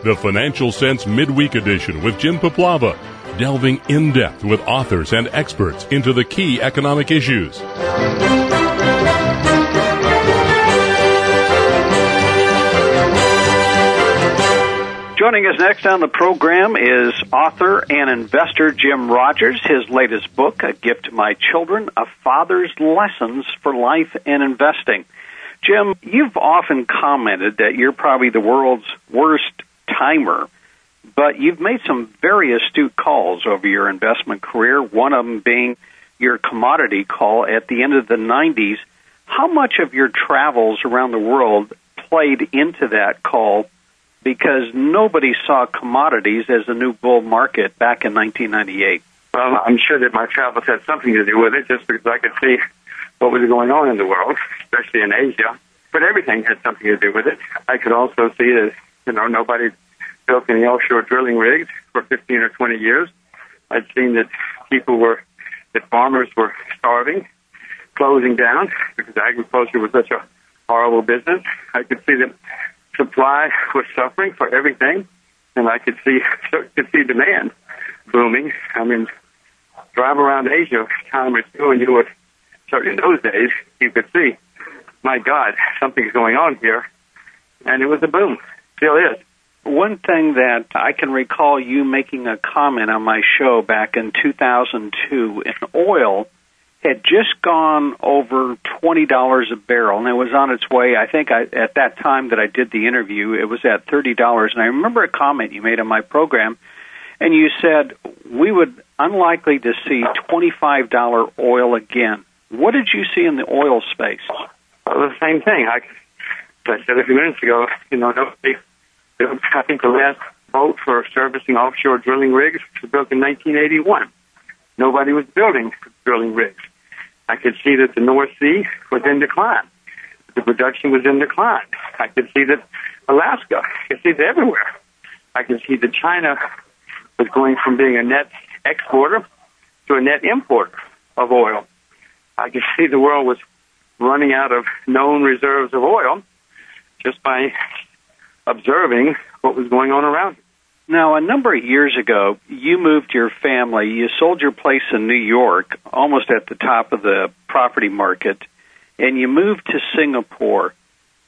the Financial Sense Midweek Edition with Jim Paplava, delving in depth with authors and experts into the key economic issues. Joining us next on the program is author and investor Jim Rogers. His latest book, A Gift to My Children, A Father's Lessons for Life and Investing. Jim, you've often commented that you're probably the world's worst timer, but you've made some very astute calls over your investment career, one of them being your commodity call at the end of the 90s. How much of your travels around the world played into that call? Because nobody saw commodities as a new bull market back in 1998. Well, I'm sure that my travels had something to do with it, just because I could see what was going on in the world, especially in Asia. But everything had something to do with it. I could also see that, nobody built any offshore drilling rigs for 15 or 20 years. I'd seen that farmers were starving, closing down, because agriculture was such a horrible business. I could see that supply was suffering for everything, and I could see demand booming. I mean, drive around Asia, time or two, and you would, certainly in those days, you could see, my God, something's going on here, and it was a boom. Still is. One thing that I can recall you making a comment on my show back in 2002, in oil had just gone over $20 a barrel, and it was on its way. I think at that time that I did the interview, it was at $30. And I remember a comment you made on my program, and you said, we would unlikely to see $25 oil again. What did you see in the oil space? Well, the same thing. I said a few minutes ago, I think the last boat for servicing offshore drilling rigs was built in 1981. Nobody was building drilling rigs. I could see that the North Sea was in decline. The production was in decline. I could see that Alaska, I could see that everywhere. I could see that China was going from being a net exporter to a net importer of oil. I could see the world was running out of known reserves of oil just by observing what was going on around it. Now, a number of years ago, you moved your family. You sold your place in New York, almost at the top of the property market, and you moved to Singapore.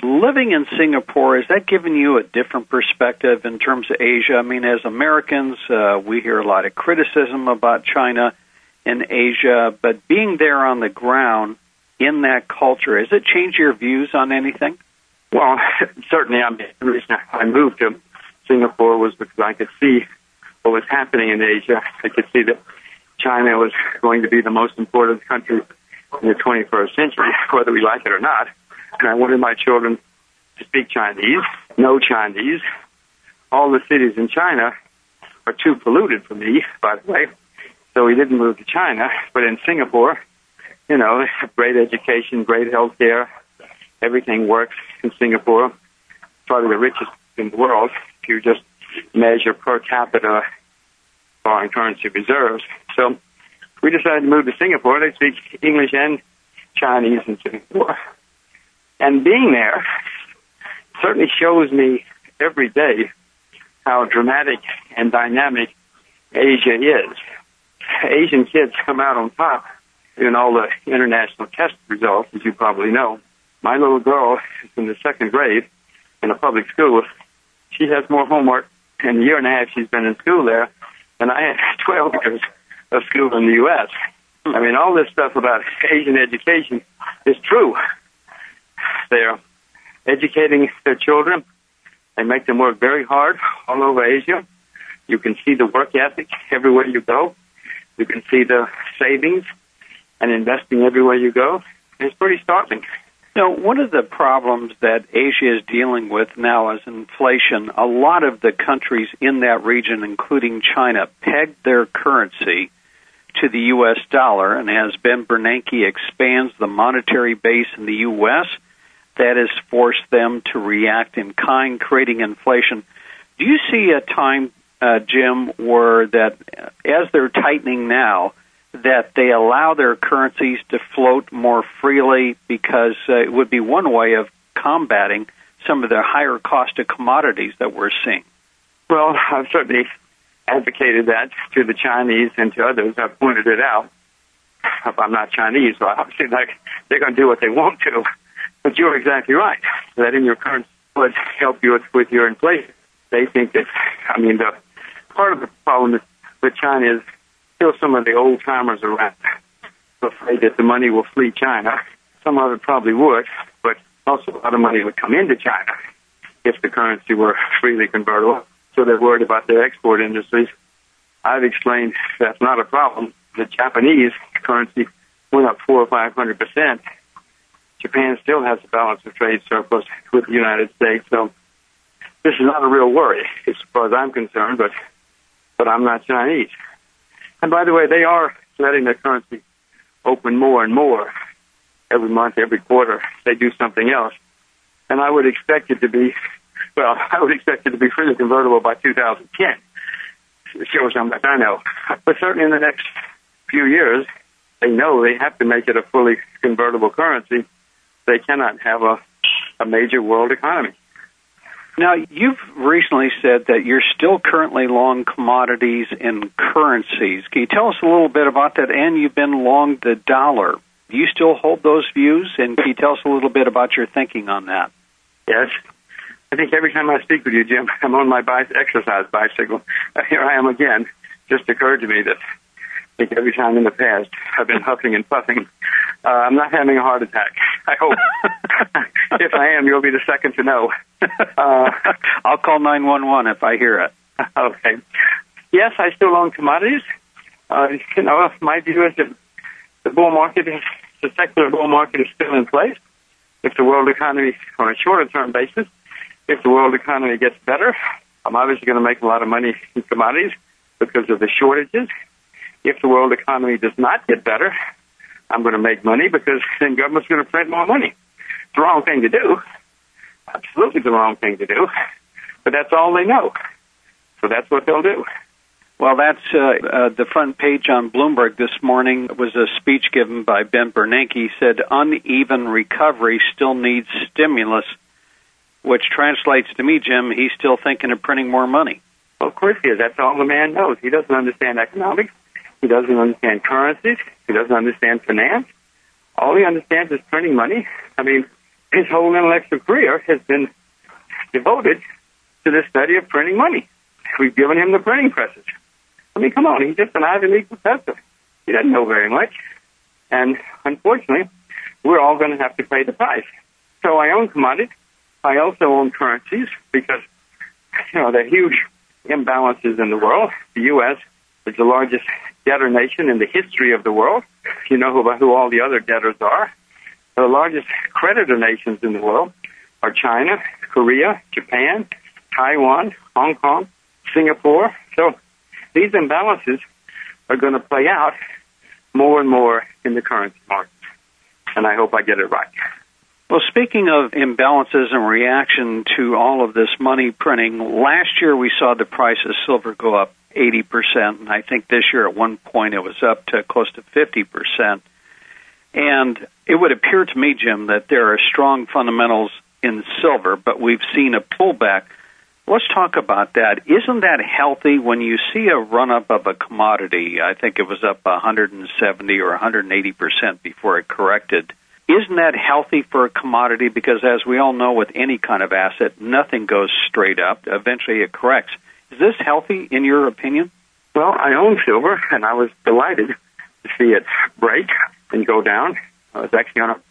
Living in Singapore, has that given you a different perspective in terms of Asia? I mean, as Americans, we hear a lot of criticism about China and Asia, but being there on the ground in that culture, has it changed your views on anything? Well, certainly. The reason I moved to Singapore was because I could see what was happening in Asia. I could see that China was going to be the most important country in the 21st century, whether we like it or not. And I wanted my children to speak Chinese, know Chinese. All the cities in China are too polluted for me, by the way, so we didn't move to China. But in Singapore, they have great education, great health care. Everything works in Singapore. Probably the richest in the world if you just measure per capita foreign currency reserves. So we decided to move to Singapore. They speak English and Chinese in Singapore. And being there certainly shows me every day how dramatic and dynamic Asia is. Asian kids come out on top in all the international test results, as you probably know. My little girl is in the second grade in a public school. She has more homework in the year and a half she's been in school there than I had 12 years of school in the U.S. I mean, all this stuff about Asian education is true. They're educating their children. They make them work very hard all over Asia. You can see the work ethic everywhere you go. You can see the savings and investing everywhere you go. It's pretty startling. One of the problems that Asia is dealing with now is inflation. A lot of the countries in that region, including China, pegged their currency to the U.S. dollar, and as Ben Bernanke expands the monetary base in the U.S., that has forced them to react in kind, creating inflation. Do you see a time, Jim, where that as they're tightening now, that they allow their currencies to float more freely, because it would be one way of combating some of the higher cost of commodities that we're seeing? Well, I've certainly advocated that to the Chinese and to others. I've pointed it out. I'm not Chinese, so obviously they're going to do what they want to. But you're exactly right, that in your currency would help you with your inflation. They think that, the part of the problem with China is still some of the old-timers around afraid that the money will flee China. Some of it probably would, but also a lot of money would come into China if the currency were freely convertible. So they're worried about their export industries. I've explained that's not a problem. The Japanese currency went up 400 or 500%. Japan still has a balance of trade surplus with the United States, so this is not a real worry as far as I'm concerned, but I'm not Chinese. And by the way, they are letting their currency open more and more every month, every quarter. They do something else. And I would expect it to be freely convertible by 2010. It shows how much I know. But certainly in the next few years, they know they have to make it a fully convertible currency. They cannot have a major world economy. Now, you've recently said that you're still currently long commodities and currencies. Can you tell us a little bit about that? And you've been long the dollar. Do you still hold those views? And can you tell us a little bit about your thinking on that? Yes. I think every time I speak with you, Jim, I'm on my exercise bicycle. Here I am again. Just occurred to me that I think every time in the past I've been huffing and puffing. I'm not having a heart attack, I hope. If I am, you'll be the second to know. I'll call 911 if I hear it. Okay. Yes, I still own commodities. My view is that the secular bull market is still in place. If the world economy, on a shorter-term basis, if the world economy gets better, I'm obviously going to make a lot of money in commodities because of the shortages. If the world economy does not get better, I'm going to make money because then government's going to print more money. It's the wrong thing to do. Absolutely the wrong thing to do. But that's all they know. So that's what they'll do. Well, that's the front page on Bloomberg this morning was a speech given by Ben Bernanke. He said, uneven recovery still needs stimulus, which translates to me, Jim, he's still thinking of printing more money. Well, of course he is. That's all the man knows. He doesn't understand economics. He doesn't understand currencies. He doesn't understand finance. All he understands is printing money. His whole intellectual career has been devoted to the study of printing money. We've given him the printing presses. Come on, he's just an Ivy League professor. He doesn't know very much. And unfortunately, we're all going to have to pay the price. So I own commodities. I also own currencies because, there are huge imbalances in the world. The U.S. is the largest debtor nation in the history of the world. You know who all the other debtors are. The largest creditor nations in the world are China, Korea, Japan, Taiwan, Hong Kong, Singapore. So these imbalances are going to play out more and more in the currency market. And I hope I get it right. Well, speaking of imbalances and reaction to all of this money printing, last year we saw the price of silver go up 80%, and I think this year at one point it was up to close to 50%. And it would appear to me, Jim, that there are strong fundamentals in silver, but we've seen a pullback. Let's talk about that. Isn't that healthy when you see a run-up of a commodity? I think it was up 170 or 180% before it corrected. Isn't that healthy for a commodity? Because as we all know with any kind of asset, nothing goes straight up. Eventually it corrects. Is this healthy in your opinion? Well, I own silver, and I was delighted to see it break and go down. I was actually on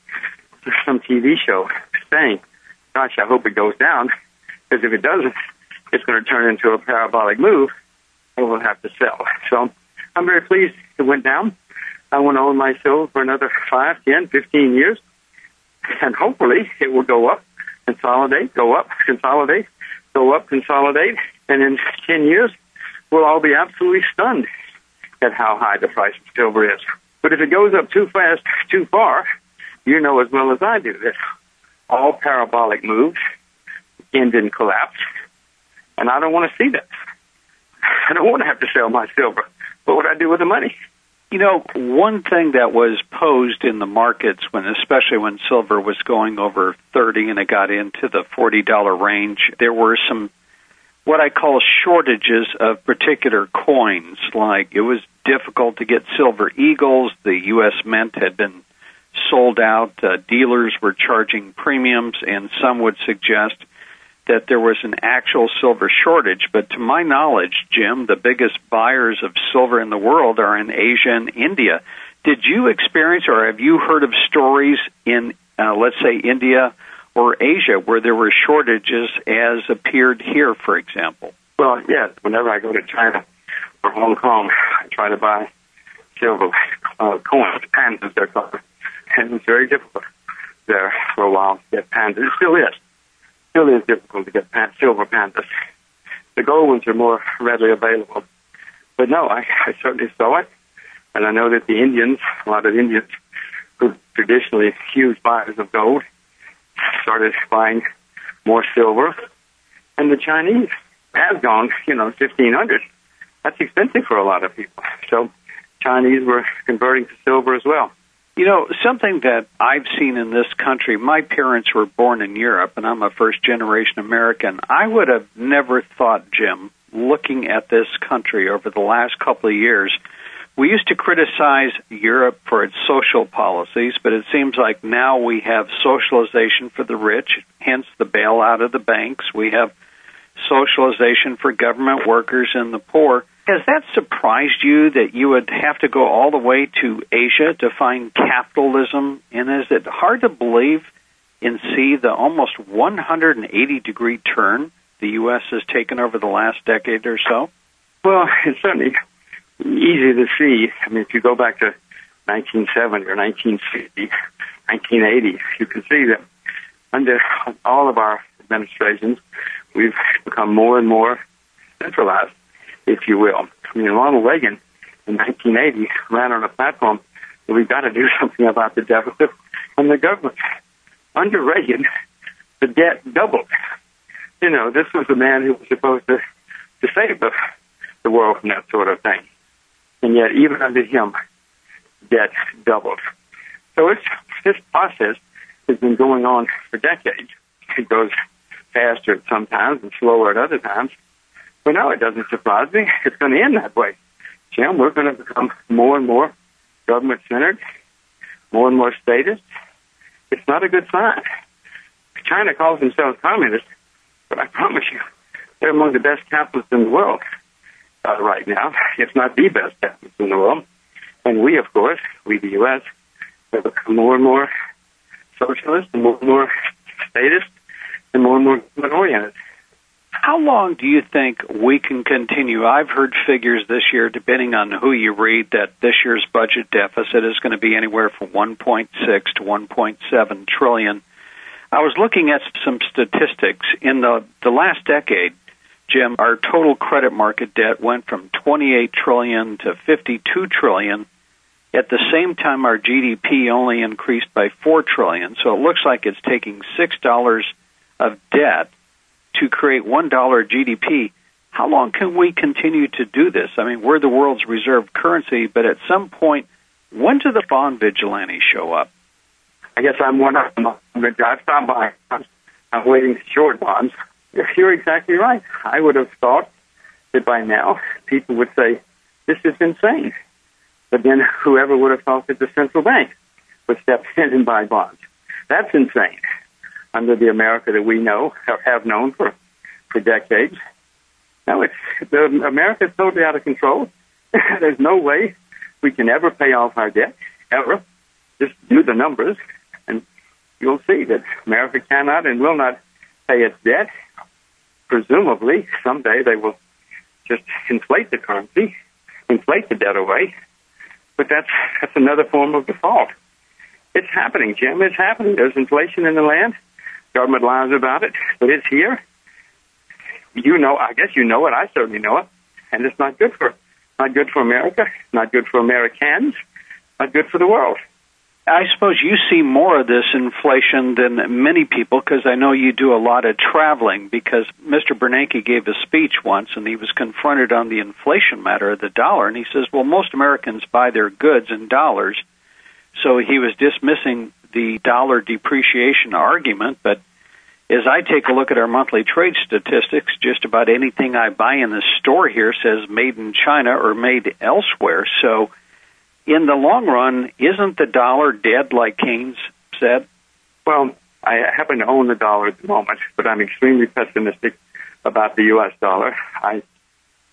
some TV show saying, gosh, I hope it goes down, because if it doesn't, it's going to turn into a parabolic move, and we'll have to sell. So I'm very pleased it went down. I want to own my silver for another 5, 10, 15 years, and hopefully it will go up, consolidate, go up, consolidate, go up, consolidate, and in 10 years, we'll all be absolutely stunned at how high the price of silver is. But if it goes up too fast, too far, you know as well as I do that all parabolic moves end in collapse, and I don't want to see that. I don't want to have to sell my silver. What would I do with the money? You know, one thing that was posed in the markets, especially when silver was going over 30 and it got into the $40 range, there were some what I call shortages of particular coins. Like it was difficult to get silver eagles. The U.S. Mint had been sold out. Dealers were charging premiums, and some would suggest that there was an actual silver shortage. But to my knowledge, Jim, the biggest buyers of silver in the world are in Asia and India. Did you experience or have you heard of stories in, let's say, India or Asia where there were shortages as appeared here, for example? Well, yes. Whenever I go to China or Hong Kong, I try to buy silver coins, pandas they're called. And it's very difficult there for a while to get pandas. It still is. Still is difficult to get silver pandas. The gold ones are more readily available. But no, I certainly saw it. And I know that the Indians, a lot of Indians who are traditionally huge buyers of gold, started buying more silver. And the Chinese have gone, 1,500. That's expensive for a lot of people. So Chinese were converting to silver as well. Something that I've seen in this country, my parents were born in Europe, and I'm a first-generation American. I would have never thought, Jim, looking at this country over the last couple of years, we used to criticize Europe for its social policies, but it seems like now we have socialization for the rich, hence the bailout of the banks. We have socialization for government workers and the poor. Has that surprised you that you would have to go all the way to Asia to find capitalism? And is it hard to believe and see the almost 180-degree turn the U.S. has taken over the last decade or so? Well, it's certainly easy to see. I mean, if you go back to 1970 or 1960, 1980, you can see that under all of our administrations, we've become more and more centralized, if you will. I mean, Ronald Reagan in 1980 ran on a platform that we've got to do something about the deficit and the government. Under Reagan, the debt doubled. This was the man who was supposed to save the world from that sort of thing. And yet, even under him, debt doubled. So this process has been going on for decades. It goes faster at some times and slower at other times. But no, it doesn't surprise me. It's going to end that way. Jim, we're going to become more and more government-centered, more and more statist. It's not a good sign. China calls themselves communist, but I promise you, they're among the best capitalists in the world right now, if not the best capitalists in the world. And we, of course, the U.S., have become more and more socialist and more statist and more government-oriented. How long do you think we can continue? I've heard figures this year, depending on who you read, that this year's budget deficit is going to be anywhere from 1.6 to 1.7 trillion. I was looking at some statistics. In the last decade, Jim, our total credit market debt went from 28 trillion to 52 trillion. At the same time, our GDP only increased by 4 trillion. So it looks like it's taking $6 of debt to create $1 GDP. How long can we continue to do this? I mean, we're the world's reserve currency, but at some point, when do the bond vigilantes show up? I guess I'm one of them. I've stopped by. I'm waiting to short bonds. You're exactly right. I would have thought that by now people would say, this is insane. But then whoever would have thought that the central bank would step in and buy bonds? That's insane. Under the America that we know, or have known for decades. No, America is totally out of control. There's no way we can ever pay off our debt, ever. Just do the numbers, and you'll see that America cannot and will not pay its debt. Presumably, someday they will just inflate the currency, inflate the debt away. But that's another form of default. It's happening, Jim. It's happening. There's inflation in the land. Government lies about it, but it's here. I guess you know it. I certainly know it, and it's not good for America, not good for Americans, not good for the world. I suppose you see more of this inflation than many people because I know you do a lot of traveling because Mr. Bernanke gave a speech once and he was confronted on the inflation matter of the dollar, and he says, well, most Americans buy their goods in dollars, so he was dismissing the dollar depreciation argument, but as I take a look at our monthly trade statistics, just about anything I buy in the store here says made in China or made elsewhere. So in the long run, isn't the dollar dead like Keynes said? Well, I happen to own the dollar at the moment, but I'm extremely pessimistic about the U.S. dollar. I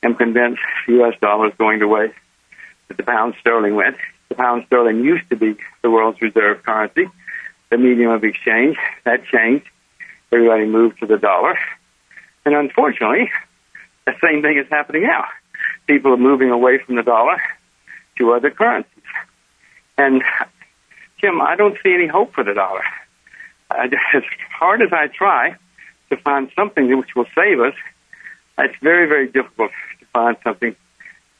am convinced the U.S. dollar is going the way that the pound sterling went. The pound sterling used to be the world's reserve currency, the medium of exchange. That changed. Everybody moved to the dollar. And unfortunately, the same thing is happening now. People are moving away from the dollar to other currencies. And, Jim, I don't see any hope for the dollar. As hard as I try to find something which will save us, it's very, very difficult to find something.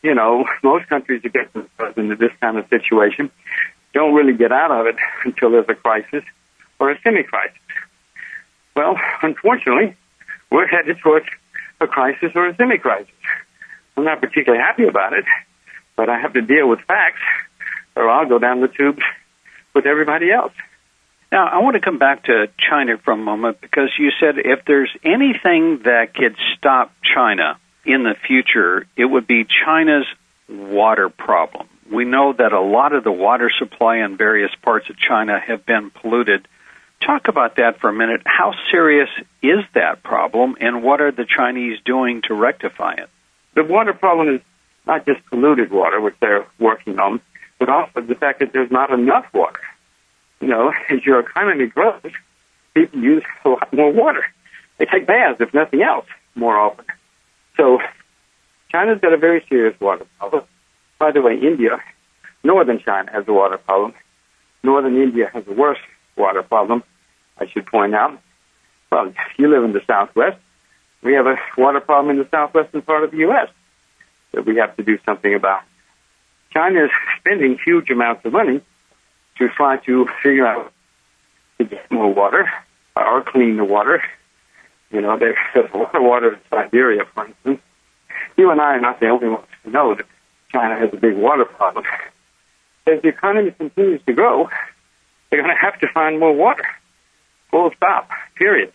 You know, most countries that get themselves into this kind of situation don't really get out of it until there's a crisis or a semi-crisis. Well, unfortunately, we're headed towards a crisis or a semi-crisis. I'm not particularly happy about it, but I have to deal with facts, or I'll go down the tubes with everybody else. Now, I want to come back to China for a moment, because you said if there's anything that could stop China in the future, it would be China's water problem. We know that a lot of the water supply in various parts of China have been polluted. Talk about that for a minute. How serious is that problem, and what are the Chinese doing to rectify it? The water problem is not just polluted water, which they're working on, but also the fact that there's not enough water. You know, as your economy grows, people use a lot more water. They take baths, if nothing else, more often. So China's got a very serious water problem. By the way, India, northern China has a water problem. Northern India has a worse water problem, I should point out. Well, you live in the Southwest. We have a water problem in the southwestern part of the U.S. that we have to do something about. China is spending huge amounts of money to try to figure out to get more water or clean the water. You know, there's a lot of water in Siberia, for instance. You and I are not the only ones who know that China has a big water problem. As the economy continues to grow, they're going to have to find more water. Full stop, period.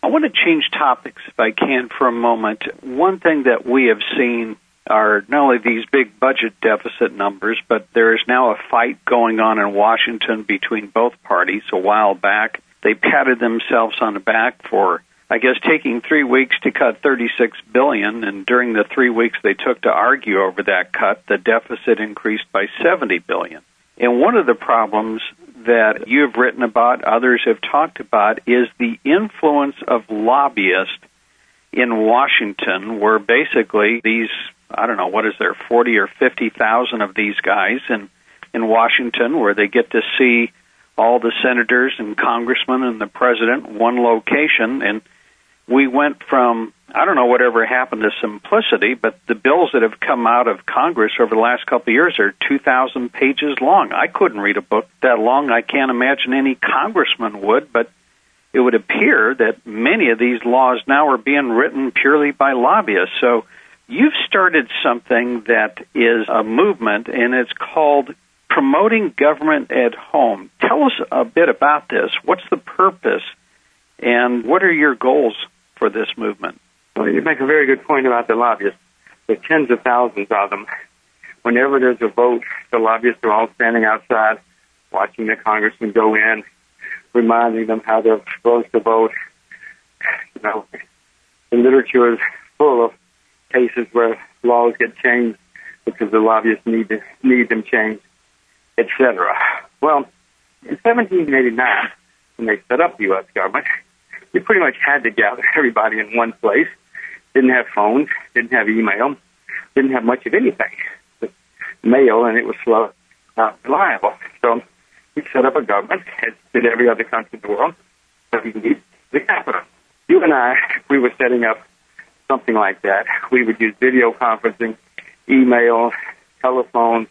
I want to change topics, if I can, for a moment. One thing that we have seen are not only these big budget deficit numbers, but there is now a fight going on in Washington between both parties. A while back, they patted themselves on the back for, I guess, taking 3 weeks to cut $36 billion, and during the 3 weeks they took to argue over that cut, the deficit increased by $70 billion. And one of the problems that you've written about, others have talked about, is the influence of lobbyists in Washington, where basically these, I don't know, what is there, 40 or 50,000 of these guys in Washington, where they get to see all the senators and congressmen and the president in one location. And we went from, I don't know whatever happened to simplicity, but the bills that have come out of Congress over the last couple of years are 2,000 pages long. I couldn't read a book that long. I can't imagine any congressman would, but it would appear that many of these laws now are being written purely by lobbyists. So you've started something that is a movement, and it's called Promoting Government at Home. Tell us a bit about this. What's the purpose, and what are your goals for this movement? Well, you make a very good point about the lobbyists. There are tens of thousands of them. Whenever there's a vote, the lobbyists are all standing outside watching the congressman go in, reminding them how they're supposed to vote. You know, the literature is full of cases where laws get changed because the lobbyists need them changed, etc. Well, in 1789, when they set up the U.S. government, you pretty much had to gather everybody in one place. Didn't have phones, didn't have email, didn't have much of anything. Just mail, and it was slow, not reliable. So we set up a government, as did every other country in the world, so we need the capital. You and I, if we were setting up something like that, we would use video conferencing, email, telephone.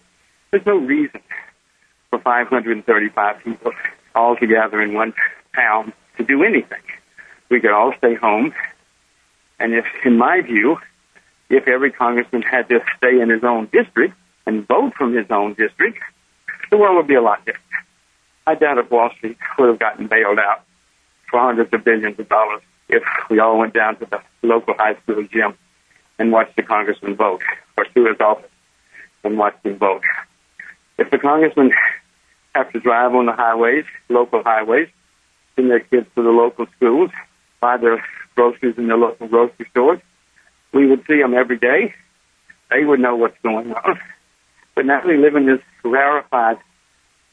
There's no reason for 535 people all together in one town to do anything. We could all stay home. And if, in my view, if every congressman had to stay in his own district and vote from his own district, the world would be a lot different. I doubt if Wall Street would have gotten bailed out for hundreds of billions of dollars if we all went down to the local high school gym and watched the congressman vote, or to his office and watched him vote. If the congressmen have to drive on the highways, local highways, send their kids to the local schools, buy their groceries in their local grocery stores, we would see them every day. They would know what's going on. But now we live in this rarefied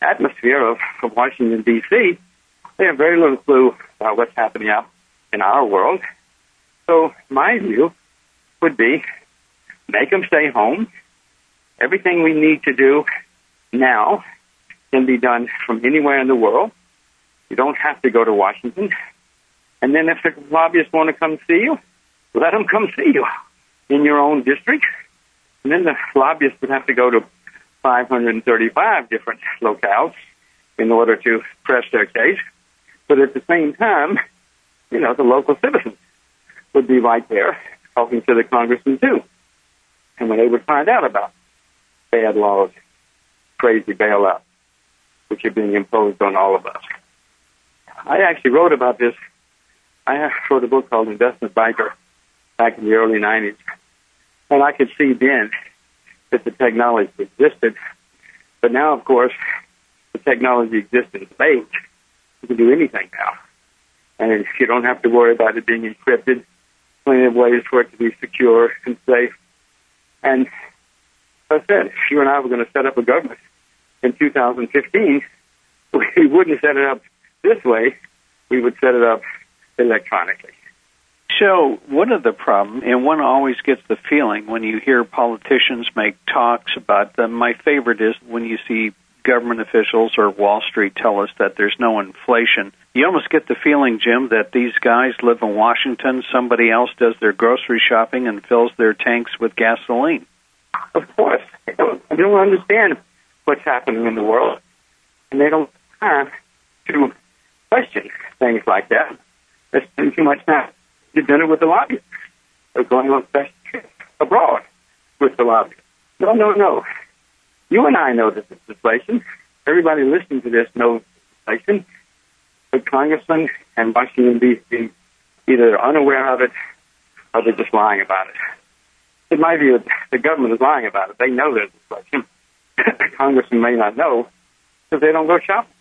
atmosphere of Washington, D.C. They have very little clue about what's happening out in our world. So my view would be make them stay home. Everything we need to do now can be done from anywhere in the world. You don't have to go to Washington. And then if the lobbyists want to come see you, let them come see you in your own district. And then the lobbyists would have to go to 535 different locales in order to press their case. But at the same time, the local citizens would be right there talking to the congressman too. And when they would find out about bad laws, crazy bailouts, which are being imposed on all of us. I actually wrote about this. I wrote a book called Investment Banker back in the early 90s. And I could see then that the technology existed. But now, of course, the technology exists in spades. You can do anything now. And you don't have to worry about it being encrypted. Plenty of ways for it to be secure and safe. And as I said, if you and I were going to set up a government in 2015, we wouldn't set it up this way. We would set it up electronically. So one of the problems, and one always gets the feeling when you hear politicians make talks about them, my favorite is when you see government officials or Wall Street tell us that there's no inflation. You almost get the feeling, Jim, that these guys live in Washington, somebody else does their grocery shopping and fills their tanks with gasoline. Of course. They don't understand what's happening in the world, and they don't have time to question things like that. They spend too much time to dinner with the lobbyists. They're going on special trips abroad with the lobbyists. No. You and I know this is inflation. Everybody listening to this knows inflation. But congressmen and Washington, D.C. either are unaware of it or they're just lying about it. In my view, the government is lying about it. They know there's inflation. Congressmen may not know because they don't go shopping.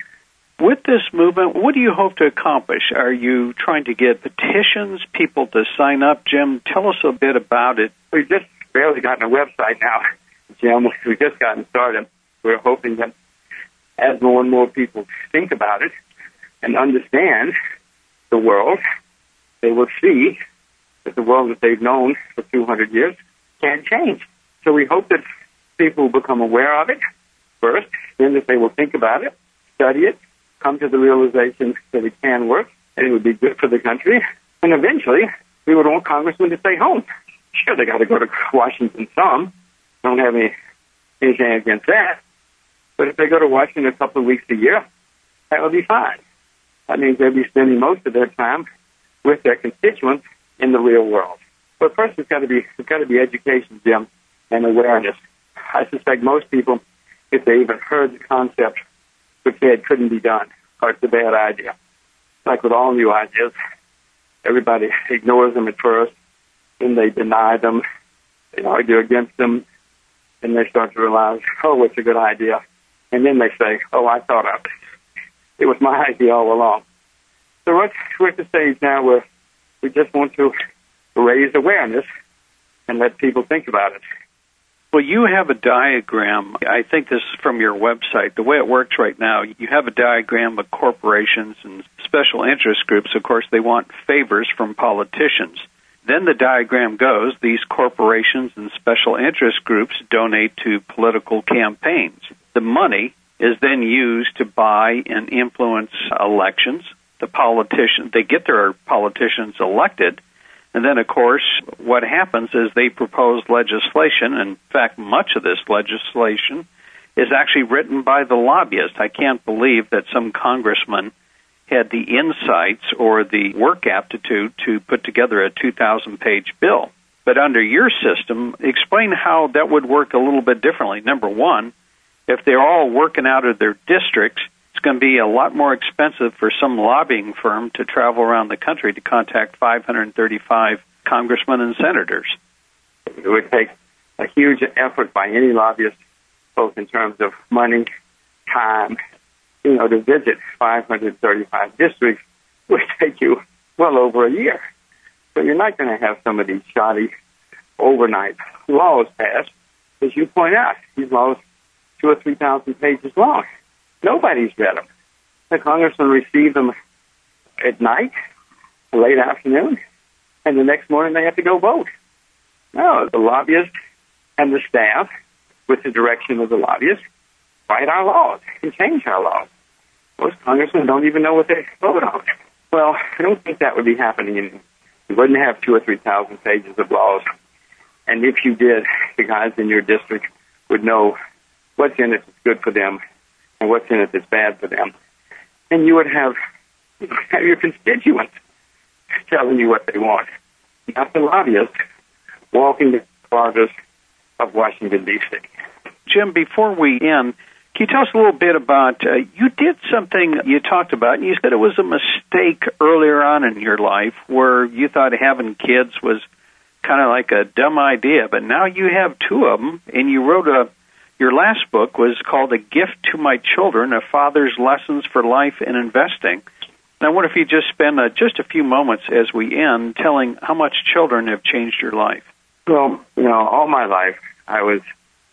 With this movement, what do you hope to accomplish? Are you trying to get petitions, people to sign up? Jim, tell us a bit about it. We've just barely gotten a website now, Jim. We've just gotten started. We're hoping that as more and more people think about it and understand the world, they will see that the world that they've known for 200 years can change. So we hope that people will become aware of it first, then that they will think about it, study it, come to the realization that it can work and it would be good for the country. And eventually, we would want congressmen to stay home. Sure, they got to go to Washington some. Don't have anything against that. But if they go to Washington a couple of weeks a year, that would be fine. That means they'll be spending most of their time with their constituents in the real world. But first, it's got to be education, Jim, and awareness. I suspect most people, if they even heard the concept, would say it couldn't be done, or it's a bad idea. Like with all new ideas, everybody ignores them at first, then they deny them, they argue against them, and they start to realize, oh, it's a good idea. And then they say, oh, I thought of it. It was my idea all along. So we're at the stage now where we just want to raise awareness and let people think about it. Well, you have a diagram. I think this is from your website. The way it works right now, you have a diagram of corporations and special interest groups. Of course, they want favors from politicians. Then the diagram goes, these corporations and special interest groups donate to political campaigns. The money is then used to buy and influence elections. The politicians, they get their politicians elected. And then, of course, what happens is they propose legislation. In fact, much of this legislation is actually written by the lobbyists. I can't believe that some congressman had the insights or the work aptitude to put together a 2,000-page bill. But under your system, explain how that would work a little bit differently. Number one, if they're all working out of their districts, it's it's going to be a lot more expensive for some lobbying firm to travel around the country to contact 535 congressmen and senators. It would take a huge effort by any lobbyist, both in terms of money, time, to visit 535 districts would take you well over a year. So you're not going to have some of these shoddy overnight laws passed. As you point out, these laws 2,000 or 3,000 pages long. Nobody's read them. The congressmen receive them at night, late afternoon, and the next morning they have to go vote. No, the lobbyists and the staff, with the direction of the lobbyists, write our laws and change our laws. Most congressmen don't even know what they vote on. Well, I don't think that would be happening. You wouldn't have 2,000 or 3,000 pages of laws. And if you did, the guys in your district would know what's in it that's good for them and what's in it that's bad for them. And you would have your constituents telling you what they want, not the lobbyists walking the corridors of Washington, D.C. Jim, before we end, can you tell us a little bit about, you did something you talked about, and you said it was a mistake earlier on in your life where you thought having kids was kind of like a dumb idea, but now you have two of them, and you wrote your last book was called A Gift to My Children, A Father's Lessons for Life and Investing. And I wonder if you just spend just a few moments as we end telling how much children have changed your life. Well, all my life I was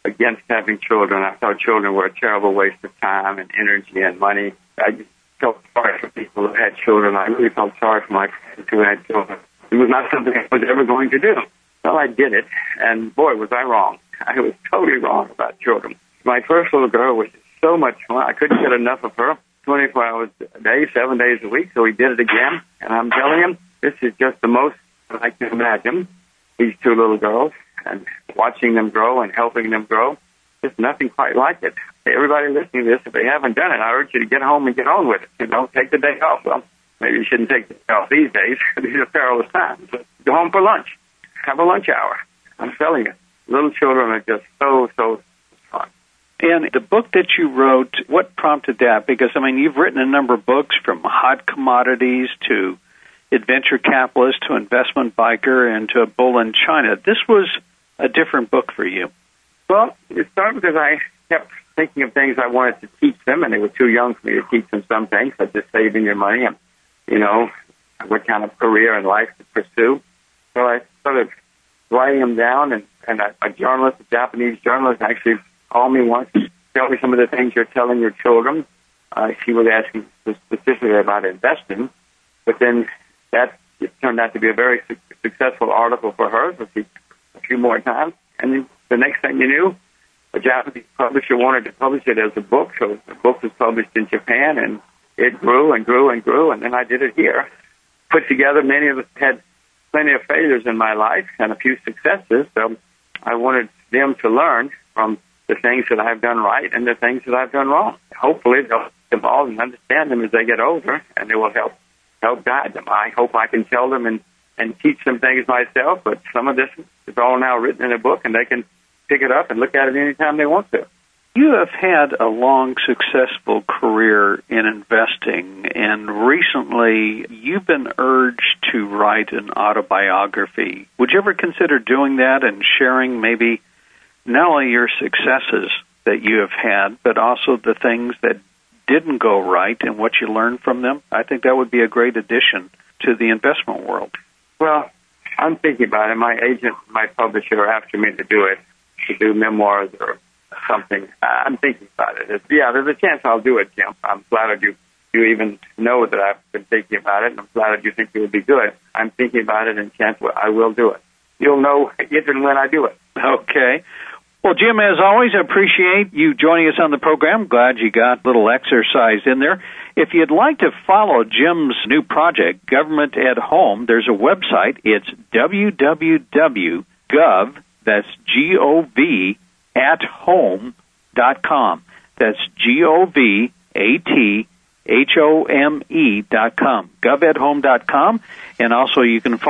against having children. I thought children were a terrible waste of time and energy and money. I just felt sorry for people who had children. I really felt sorry for my friends who had children. It was not something I was ever going to do. Well, I did it, and boy, was I wrong. I was totally wrong about children. My first little girl was so much fun. I couldn't get enough of her 24 hours a day, 7 days a week, so we did it again. And I'm telling him, this is just the most I can imagine, these two little girls, and watching them grow and helping them grow. There's nothing quite like it. Everybody listening to this, if they haven't done it, I urge you to get home and get on with it. Take the day off. Well, maybe you shouldn't take the day off these days. These are perilous times. But go home for lunch. Have a lunch hour. I'm telling you, little children are just so fun. And the book that you wrote, what prompted that? Because, you've written a number of books from hot commodities to adventure capitalist to investment biker and to a bull in China. This was a different book for you. Well, it started because I kept thinking of things I wanted to teach them, and they were too young for me to teach them some things, such as saving your money and, what kind of career in life to pursue. So I started writing them down, and a journalist, a Japanese journalist, actually called me once to tell me some of the things you're telling your children. She was asking specifically about investing, but then that turned out to be a very successful article for her, a few more times. And then the next thing you knew, a Japanese publisher wanted to publish it as a book, so the book was published in Japan, and it grew and grew and grew, and then I did it here. Put together, many of us had plenty of failures in my life and a few successes, so I wanted them to learn from the things that I've done right and the things that I've done wrong. Hopefully they'll evolve and understand them as they get older, and it will help guide them. I hope I can tell them and teach them things myself, but some of this is all now written in a book, and they can pick it up and look at it anytime they want to. You have had a long, successful career in investing, and recently you've been urged to write an autobiography. Would you ever consider doing that and sharing maybe not only your successes that you have had, but also the things that didn't go right and what you learned from them? I think that would be a great addition to the investment world. Well, I'm thinking about it. My agent, my publisher, are after me to do memoirs or something. I'm thinking about it. There's a chance I'll do it, Jim. I'm flattered you even know that I've been thinking about it, and I'm flattered you think it would be good. I'm thinking about it, and chance I will do it. You'll know if and when I do it. Okay. Well, Jim, as always, I appreciate you joining us on the program. Glad you got a little exercise in there. If you'd like to follow Jim's new project, Government at Home, there's a website. It's www.gov, that's G-O-V, at home.com. That's GOVATHOME.com. GovAtHome.com. And also you can follow